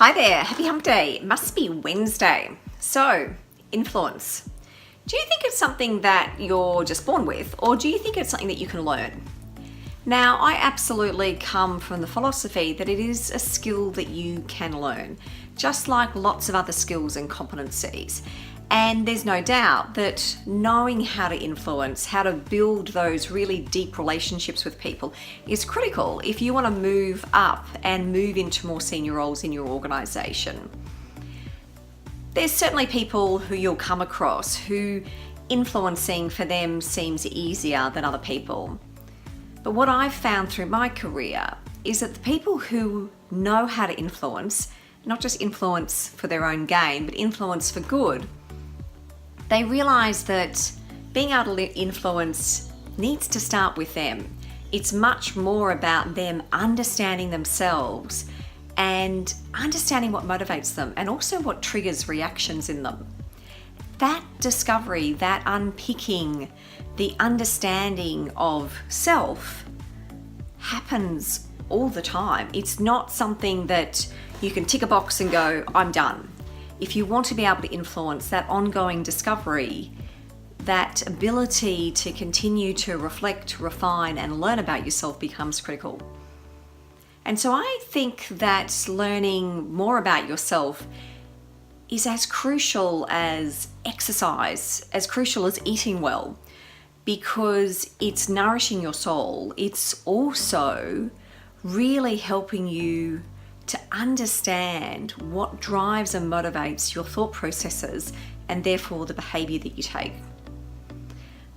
Hi there, happy hump day. It must be Wednesday. So, influence. Do you think it's something that you're just born with, or do you think it's something that you can learn? Now, I absolutely come from the philosophy that it is a skill that you can learn, just like lots of other skills and competencies. And there's no doubt that knowing how to influence, how to build those really deep relationships with people is critical if you want to move up and move into more senior roles in your organization. There's certainly people who you'll come across who influencing for them seems easier than other people. But what I've found through my career is that the people who know how to influence, not just influence for their own gain, but influence for good, they realize that being able to influence needs to start with them. It's much more about them understanding themselves and understanding what motivates them and also what triggers reactions in them. That discovery, that unpicking, the understanding of self happens all the time. It's not something that you can tick a box and go, I'm done. If you want to be able to influence, that ongoing discovery, that ability to continue to reflect, refine, and learn about yourself becomes critical. And so I think that learning more about yourself is as crucial as exercise, as crucial as eating well, because it's nourishing your soul. It's also really helping you to understand what drives and motivates your thought processes and therefore the behavior that you take.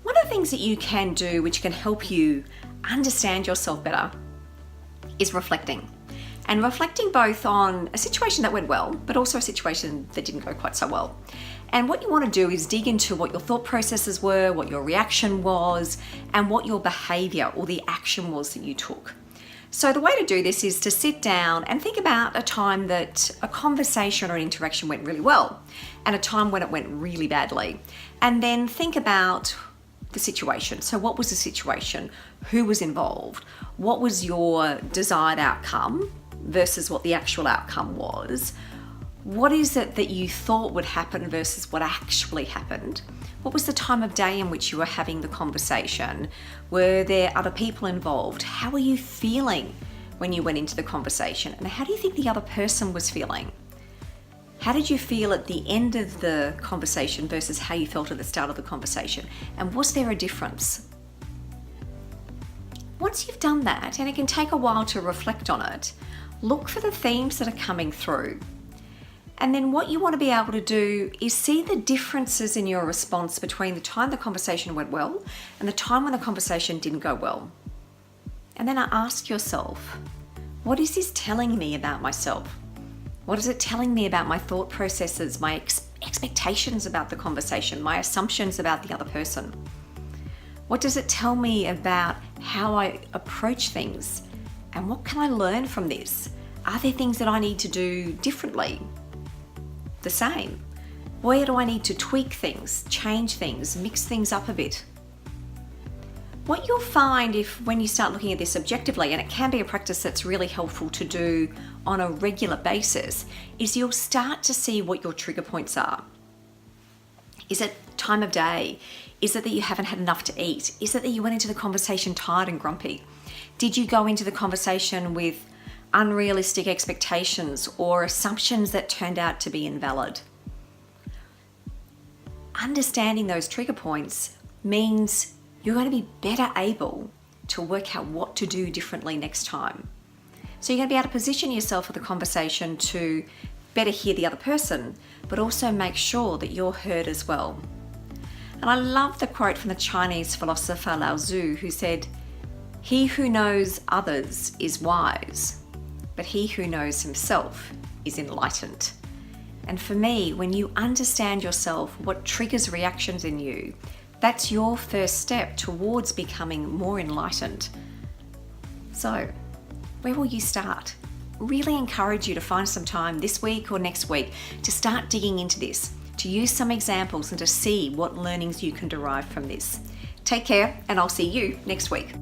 One of the things that you can do which can help you understand yourself better is reflecting. And reflecting both on a situation that went well, but also a situation that didn't go quite so well. And what you want to do is dig into what your thought processes were, what your reaction was, and what your behavior or the action was that you took. So the way to do this is to sit down and think about a time that a conversation or an interaction went really well and a time when it went really badly. And then think about the situation. So what was the situation? Who was involved? What was your desired outcome versus what the actual outcome was? What is it that you thought would happen versus what actually happened? What was the time of day in which you were having the conversation? Were there other people involved? How were you feeling when you went into the conversation? And how do you think the other person was feeling? How did you feel at the end of the conversation versus how you felt at the start of the conversation? And was there a difference? Once you've done that, and it can take a while to reflect on it, look for the themes that are coming through. And then what you want to be able to do is see the differences in your response between the time the conversation went well and the time when the conversation didn't go well. And then ask yourself, what is this telling me about myself? What is it telling me about my thought processes, my expectations about the conversation, my assumptions about the other person? What does it tell me about how I approach things? And what can I learn from this? Are there things that I need to do differently? The same? Where do I need to tweak things, change things, mix things up a bit? What you'll find when you start looking at this objectively, and it can be a practice that's really helpful to do on a regular basis, is you'll start to see what your trigger points are. Is it time of day? Is it that you haven't had enough to eat? Is it that you went into the conversation tired and grumpy? Did you go into the conversation with unrealistic expectations or assumptions that turned out to be invalid? Understanding those trigger points means you're going to be better able to work out what to do differently next time. So you're going to be able to position yourself for the conversation to better hear the other person, but also make sure that you're heard as well. And I love the quote from the Chinese philosopher Lao Tzu, who said, "He who knows others is wise, but he who knows himself is enlightened." And for me, when you understand yourself, what triggers reactions in you, that's your first step towards becoming more enlightened. So, where will you start? Really encourage you to find some time this week or next week to start digging into this, to use some examples and to see what learnings you can derive from this. Take care, and I'll see you next week.